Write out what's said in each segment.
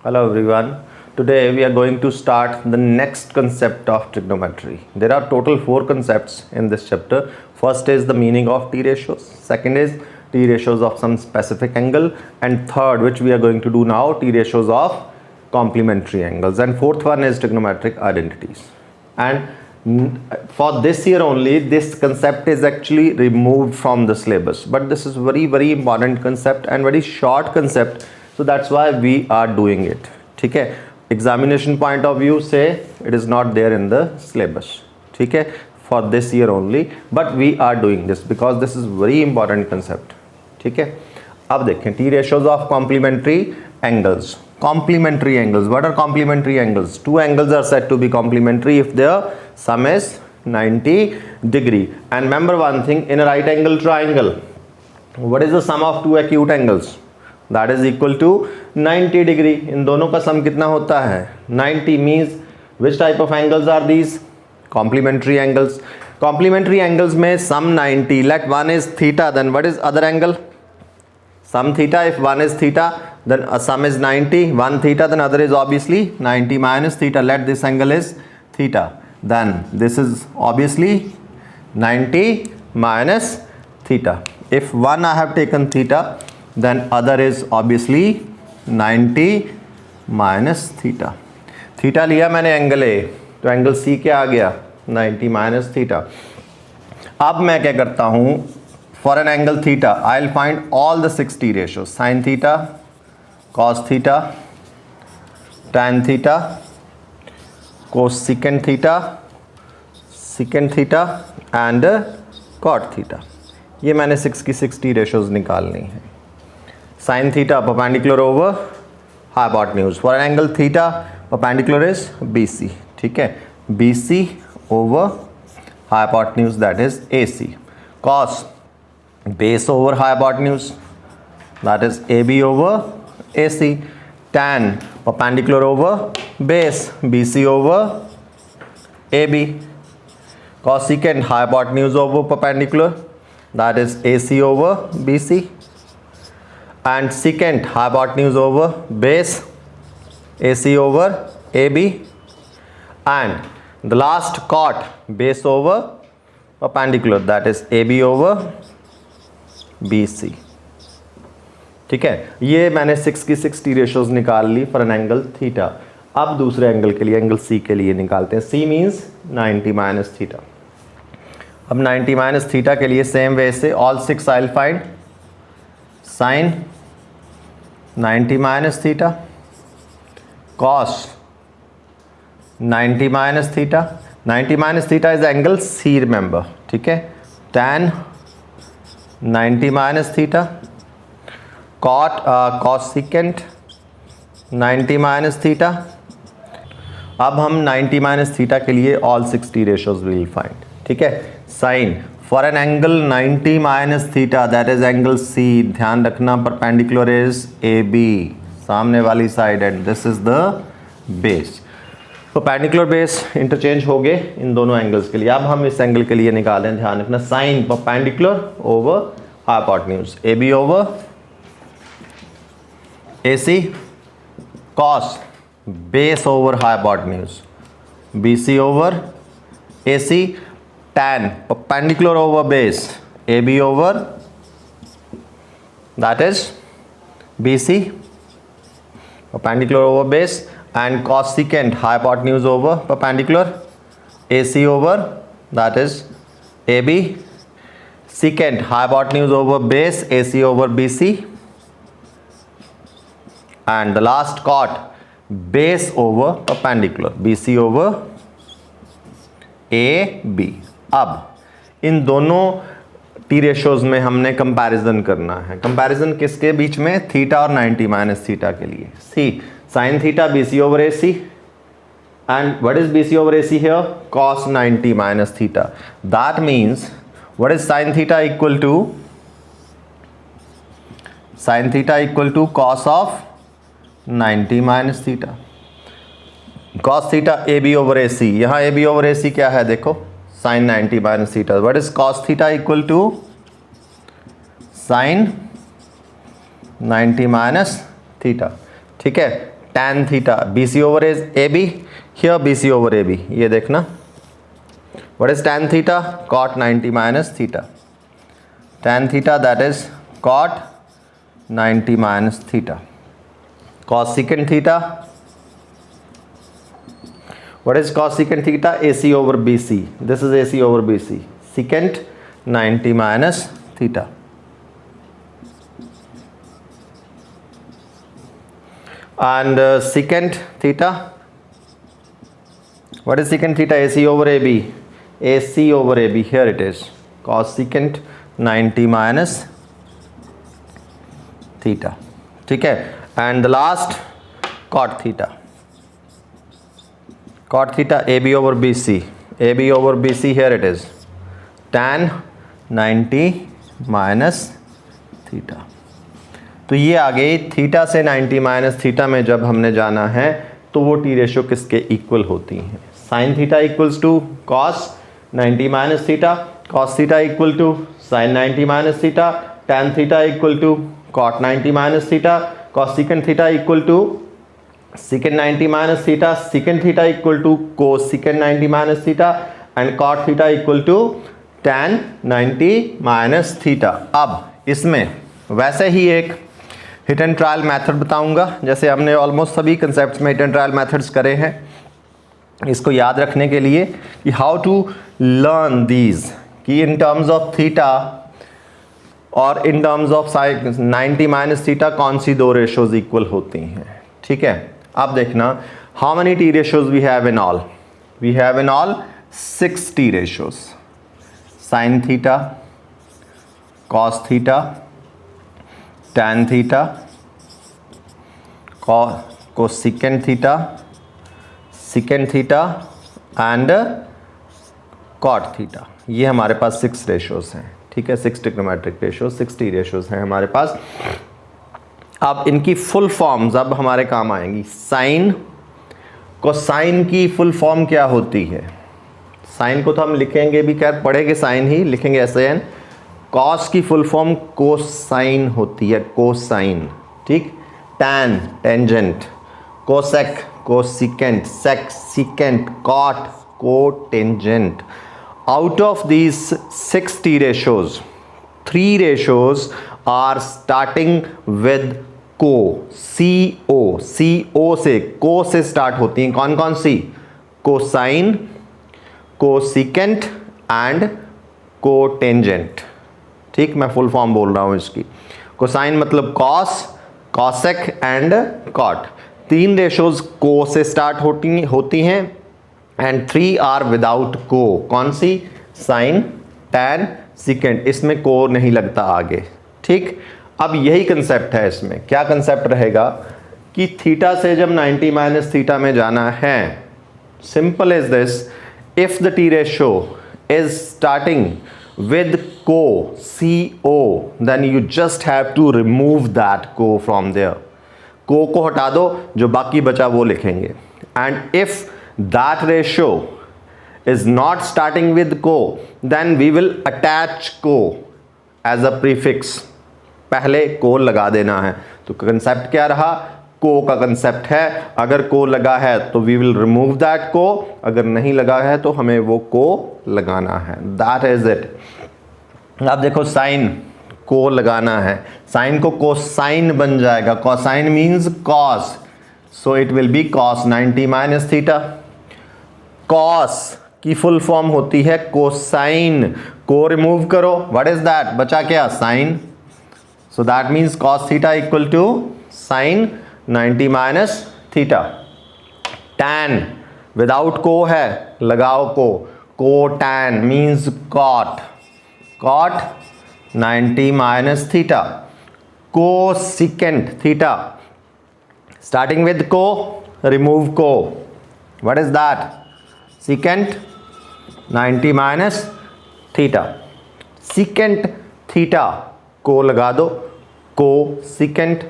Hello everyone. Today we are going to start the next concept of trigonometry. There are total 4 concepts in this chapter. First is the meaning of T ratios. Second is T ratios of some specific angle. And third, which we are going to do now, T ratios of complementary angles. And fourth one is trigonometric identities. And for this year only, this concept is actually removed from the syllabus. But this is very important concept and very short concept. So that's why we are doing it. ठीक है, examination point of view से it is not there in the syllabus. ठीक है, for this year only, but we are doing this because this is very important concept. ठीक है, अब देखें T ratios of complementary angles. Complementary angles. What are complementary angles? Two angles are said to be complementary if their sum is 90 degree. And remember one thing, in a right angle triangle, what is the sum of two acute angles? That is equal to 90 degree. इन दोनों का सम कितना होता है? 90 means which type of angles are these? Complementary angles. Complementary angles में sum 90. Let one is theta, then what is other angle? Sum theta. If one is theta, then a sum is 90. One theta, then other is obviously 90 minus theta. Let this angle is theta. Then this is obviously 90 minus theta. If one I have taken theta, then other is obviously 90 minus theta. Theta लिया मैंने angle A, तो angle C क्या आ गया? 90 minus theta. अब मैं क्या करता हूँ, for an angle theta I will find all the 6 T ratios. Sine theta, cos theta, tan theta, cosecant theta, secant theta and cot theta. ये मैंने 6 की 6 टी रेशियोज निकालनी है. Sin theta perpendicular over hypotenuse. For an angle theta, perpendicular is BC. ठीक है, BC over hypotenuse, that is AC. Cos base over hypotenuse, that is AB over AC. Tan perpendicular over base, BC over AB. Cosecant hypotenuse over perpendicular, that is AC over BC. And secant hypotenuse over base, AC over AB. And the last cot base over perpendicular, that is AB over BC. ठीक है, ये मैंने 6 की 6 T ratios निकाल ली for an angle theta. अब दूसरे angle के लिए, एंगल सी के लिए निकालते हैं. C means 90 minus theta. अब 90 माइनस थीटा के लिए सेम वे से all 6 I will find. Sine 90 minus theta, cos 90 minus theta. 90 minus theta is angle C, remember. ठीक है, tan 90 minus theta, cot cosecant 90 minus theta. अब हम 90 minus theta के लिए all 60 ratios will find. ठीक है, sin for an angle 90 minus theta, that is angle C. ध्यान रखना perpendicular is AB, सामने वाली side, and this is the base. perpendicular base interchange हो गए इन दोनों एंगल्स के लिए. अब हम इस एंगल के लिए निकालें. ध्यान रखना, sign perpendicular over hypotenuse, AB over AC. cos base over hypotenuse, BC over AC. Tan perpendicular over base, AB over, that is BC, perpendicular over base. And cosecant hypotenuse over perpendicular, AC over, that is AB. Secant hypotenuse over base, AC over BC. And the last cot base over perpendicular, BC over AB. अब इन दोनों T ratios में हमने comparison करना है. Comparison किसके बीच में? Theta और 90 minus theta के लिए. See sine theta BC over AC. And what is BC over AC here? cos 90 minus theta. That means what is sine theta equal to? Sine theta equal to cos of 90 minus theta. cos theta AB over AC. यहाँ AB over AC क्या है देखो, sin 90 minus theta. What is cos theta equal to? Sin 90 minus theta. ठीक है, tan theta BC over AB, here BC over AB, ये देखना what is tan theta, cot 90 minus theta, tan theta that is cot 90 minus theta, cosecant theta, what is cosecant theta, AC over BC, this is AC over BC, secant 90 minus theta. And secant theta, what is secant theta, AC over AB, AC over AB, here it is, cosecant 90 minus theta, ठीक है. And the last cot theta, cot theta AB over BC, AB over BC, here it is, tan 90 minus theta. तो ये आ गई theta से 90 minus theta में जब हमने जाना है तो वो टी रेशो किसके इक्वल होती हैं. Sine theta equals to cos 90 minus theta, cos theta equal to sine 90 minus theta, tan theta equal to cot 90 minus theta, cosecant theta equal to secant 90 minus theta, secant theta equal to cosecant 90 minus theta and cot theta equal to tan 90 minus theta. अब इसमें वैसे ही एक hit and trial method बताऊंगा, जैसे हमने almost सभी concepts में hit and trial methods करे हैं. इसको याद रखने के लिए कि हाउ टू लर्न दीज, कि इन टर्म्स ऑफ थीटा और in terms of sine 90 minus theta कौन सी दो रेशोज इक्वल होती हैं. ठीक है, अब देखना how many T ratios we have in all. We have in all 6 T ratios, sine theta, cos theta, tan theta, cosecant theta, secant theta and cot theta. ये हमारे पास 6 रेशोज हैं. ठीक है, 6 ट्रिग्नोमेट्रिक रेशोज, 60 रेशोज हैं हमारे पास. अब इनकी full forms अब हमारे काम आएंगी. साइन, कोसाइन की फुल फॉर्म क्या होती है. साइन को तो हम लिखेंगे भी, खैर पढ़ेंगे साइन ही लिखेंगे SIN. कॉस की फुल फॉर्म कोसाइन होती है, कोसाइन. ठीक, tan tangent, cosec cosecant, sec secant, cot cotangent. Out of these 6 T ratios 3 ratios are starting with co, CO से, को से स्टार्ट होती हैं. कौन कौन सी, कोसाइन, कोसिकेंट एंड कोटेंजेंट. ठीक, मैं फुल फॉर्म बोल रहा हूं इसकी. कोसाइन मतलब cos, cosec and cot. 3 ratios को से स्टार्ट होती हैं एंड 3 आर विदाउट को. कौन सी, साइन, टैन, सिकेंट, इसमें को नहीं लगता आगे. ठीक, अब यही कंसेप्ट है. इसमें क्या कंसेप्ट रहेगा कि थीटा से जब 90 माइनस थीटा में जाना है, simple is this. If the T ratio is starting with CO, then you just have to remove that co from there. को हटा दो, जो बाकी बचा वो लिखेंगे. And if that ratio is not starting with co, then we will attach co as a prefix. पहले को लगा देना है. तो कंसेप्ट क्या रहा, को का कंसेप्ट है. अगर को लगा है तो वी विल रिमूव दैट को, अगर नहीं लगा है तो हमें वो को लगाना है. That is it. अब देखो साइन को लगाना है, साइन को कोसाइन बन जाएगा. Cosine means cos, so it will be cos 90 minus theta. Cos की फुल फॉर्म होती है कोसाइन. को रिमूव करो, व्हाट इज दैट, बचा क्या, sine. So that means cos theta equal to sine 90 minus theta. Tan without co है, लगाओ co tan means cot, cot 90 minus theta. Cosecant theta, starting with co, remove co, what is that, secant 90 minus theta. Secant theta, co लगा दो, co secant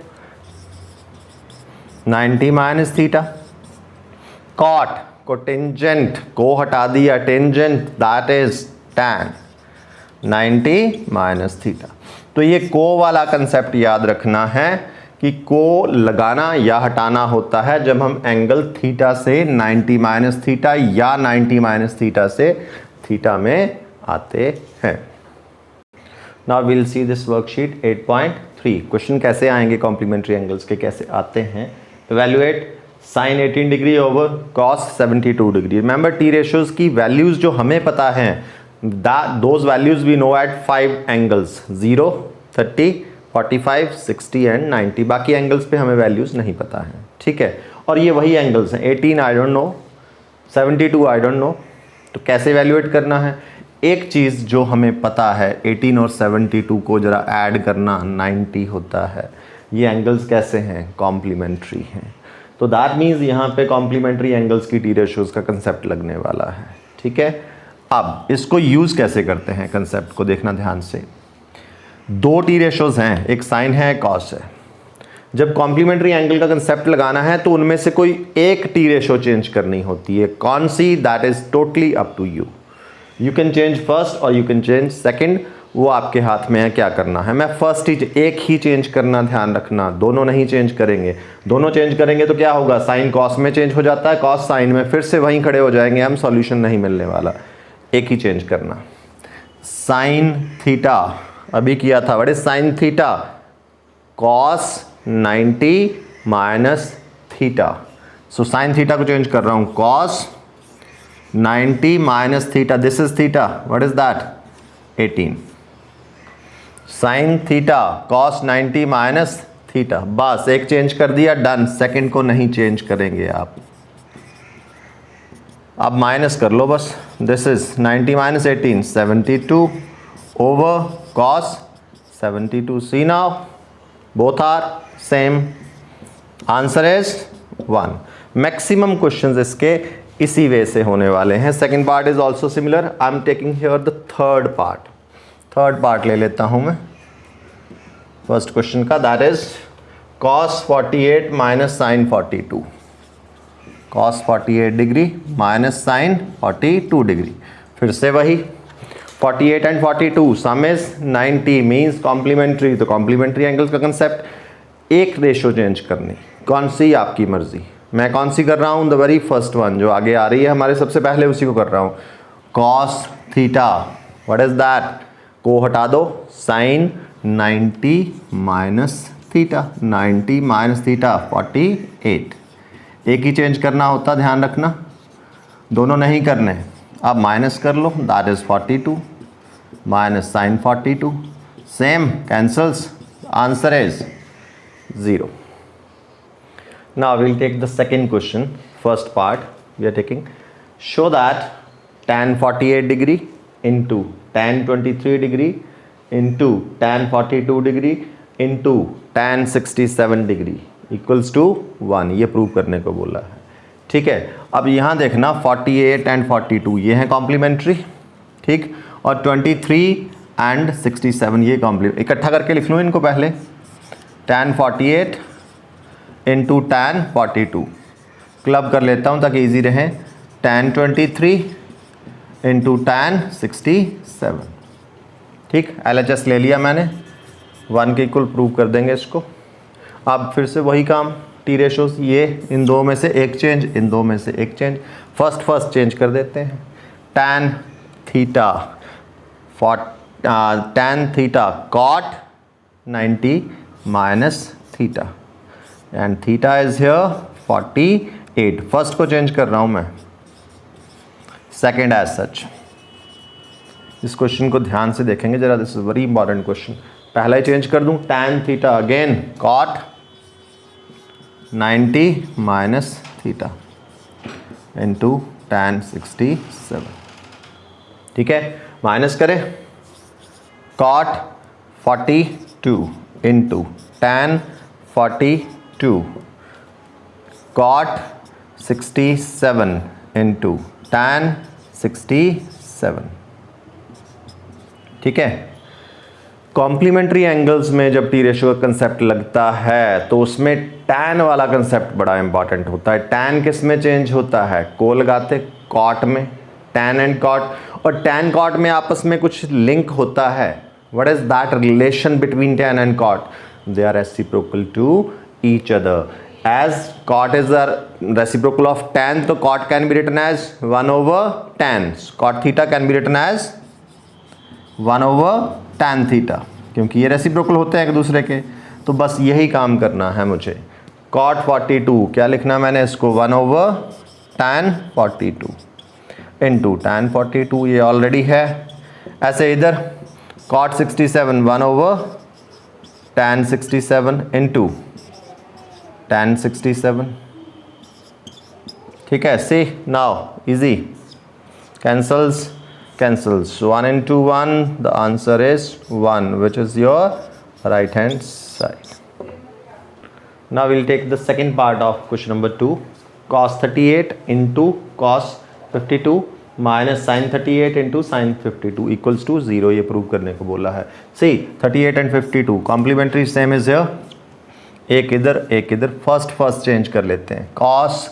90 minus theta. Cot co tangent, co हटा दिया, tangent that is tan 90 minus theta. तो ये को वाला concept याद रखना है कि को लगाना या हटाना होता है जब हम एंगल थीटा से 90 माइनस थीटा या 90 माइनस थीटा से थीटा में आते हैं। Now will see this worksheet 8.3। Question कैसे आएंगे कॉम्प्लीमेंट्री एंगल्स के, कैसे आते हैं। Evaluate sine 18 degree over cos 72 degree. Remember T ratios की वैल्यूज जो हमें पता है, those values we know at 5 angles 0, 30, 45, 60 and 90। बाकी एंगल्स पे हमें वैल्यूज नहीं पता है, ठीक है। और ये वही एंगल्स हैं, 18 I don't know, 72 I don't know. तो कैसे वैल्यूएट करना है, एक चीज़ जो हमें पता है 18 और 72 को जरा ऐड करना 90 होता है। ये एंगल्स कैसे हैं, कॉम्प्लीमेंट्री हैं। तो दैट मीन्स यहाँ पे कॉम्प्लीमेंट्री एंगल्स की टी रेशियोज का कंसेप्ट लगने वाला है, ठीक है। अब इसको यूज़ कैसे करते हैं, कंसेप्ट को देखना ध्यान से। दो टी रेशियोज हैं, एक साइन है एक कॉस है। जब कॉम्प्लीमेंट्री एंगल का कंसेप्ट लगाना है तो उनमें से कोई एक टी रेशियो चेंज करनी होती है। कौन सी, that is totally up to you. You can change first और यू कैन चेंज सेकंड, वो आपके हाथ में है क्या करना है। मैं फर्स्ट ही एक ही चेंज करना, ध्यान रखना, दोनों नहीं चेंज करेंगे। दोनों चेंज करेंगे तो क्या होगा, साइन कॉस में चेंज हो जाता है, कॉस साइन में, फिर से वहीं खड़े हो जाएंगे हम, सॉल्यूशन नहीं मिलने वाला। एक ही चेंज करना। साइन थीटा अभी किया था, what is sine theta, cos 90 minus theta. So sine theta को चेंज कर रहा हूं, cos 90 minus theta, this is theta, what is that, 18। Sign theta cos 90 minus theta, बस एक चेंज कर दिया, डन। सेकंड को नहीं चेंज करेंगे आप। अब माइनस कर लो बस, this is 90 minus 18, 72 over cos 72। See now both are same, answer is 1। Maximum questions इसके इसी वे से होने वाले हैं। Second part is also similar. I am taking here the third part ले लेता हूं मैं फर्स्ट क्वेश्चन का, that is cos 48 minus sine 42। cos 48 degree minus sine 42 degree. फिर से वही 48 and 42, some is 90 means complementary. तो कॉम्प्लीमेंट्री एंगल्स का कंसेप्ट, एक रेशो चेंज करनी, कौन सी आपकी मर्जी। मैं कौन सी कर रहा हूँ, द वेरी फर्स्ट वन जो आगे आ रही है हमारे सबसे पहले, उसी को कर रहा हूँ। cos theta, what is that, co हटा दो, sine 90 minus theta, 90 minus theta 48। एक ही चेंज करना होता, ध्यान रखना, दोनों नहीं करने। अब माइनस कर लो, that is 42 minus sine 42, same cancels, answer is 0। Now we will take the second question. First part we are taking, show that tan 48 degree into tan 23 degree into tan 42 degree into tan 67 degree equals to 1। ये prove करने को बोला है, ठीक है। अब यहाँ देखना 48 एंड 42 ये हैं कॉम्प्लीमेंट्री, ठीक, और 23 एंड 67 ये कॉम्प्लीमेंट्री। इकट्ठा करके लिख लूँ इनको पहले, tan 48 इंटू tan 42, क्लब कर लेता हूँ ताकि इजी रहे, tan 23 इंटू tan 67, ठीक। LHS ले लिया मैंने, 1 के इक्वल प्रूव कर देंगे इसको। अब फिर से वही काम, टी रेशोज, ये इन दो में से एक चेंज, इन दो में से एक चेंज, फर्स्ट चेंज कर देते हैं। tan theta cot 90 minus theta and theta is here 48। First को चेंज कर रहा हूं मैं, सेकंड एज सच। इस क्वेश्चन को ध्यान से देखेंगे जरा, this is very important question. पहला ही चेंज कर दूं, tan theta again cot 90 minus theta into tan 67, ठीक है। माइनस करें, cot 42 into tan 42 cot 67 into tan 67, ठीक है। कॉम्प्लीमेंट्री एंगल्स में जब टी रेशियो का कंसेप्ट लगता है तो उसमें tan वाला कंसेप्ट बड़ा इंपॉर्टेंट होता है। tan किस में चेंज होता है, को लगाते cot में, tan एंड cot, और tan cot में आपस में कुछ लिंक होता है। What is that relation between tan and cot, they are reciprocal to each other. As cot is the reciprocal of tan, तो cot can be written as 1 over tan. Cot theta can be written as 1 over tan theta, क्योंकि ये reciprocal होते हैं एक दूसरे के। तो बस यही काम करना है मुझे। cot 42 क्या लिखना मैंने इसको, 1 over tan 42 इंटू tan 42, ये ऑलरेडी है। ऐसे इधर cot 67 1 over tan 67 into tan 67, ठीक है। See now easy, cancels cancels, 1 into 1, the answer is 1, which is your right hand side. Now we'll take the second part of question number 2. Cos 38 into cos 52 minus sin 38 into sin 52 equals to 0, ये prove करने को बोला है। See 38 and 52 complementary same is here, एक इधर एक इधर। First change कर लेते हैं, cos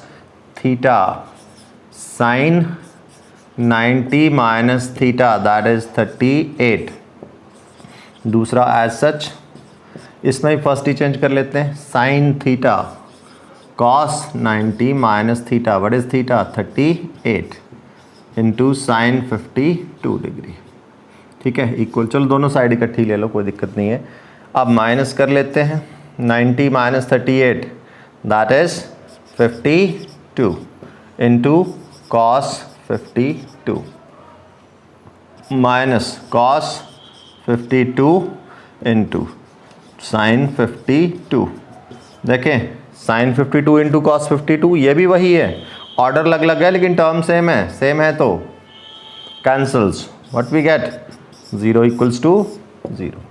theta sin 90 minus theta that is 38। दूसरा एज सच, इसमें भी फर्स्ट ही चेंज कर लेते हैं, sine theta cos 90 minus theta what is theta 38 into sine 52 degree, ठीक है, इक्वल। चलो दोनों साइड इकट्ठी ले लो, कोई दिक्कत नहीं है। अब माइनस कर लेते हैं, 90 minus 38 that is 52 into cos 52 minus cos 52 into sine 52। देखें साइन 52 इंटू cos 52, ये भी वही है, ऑर्डर अलग अलग है लेकिन टर्म सेम है तो cancels, what we get 0 equals to 0।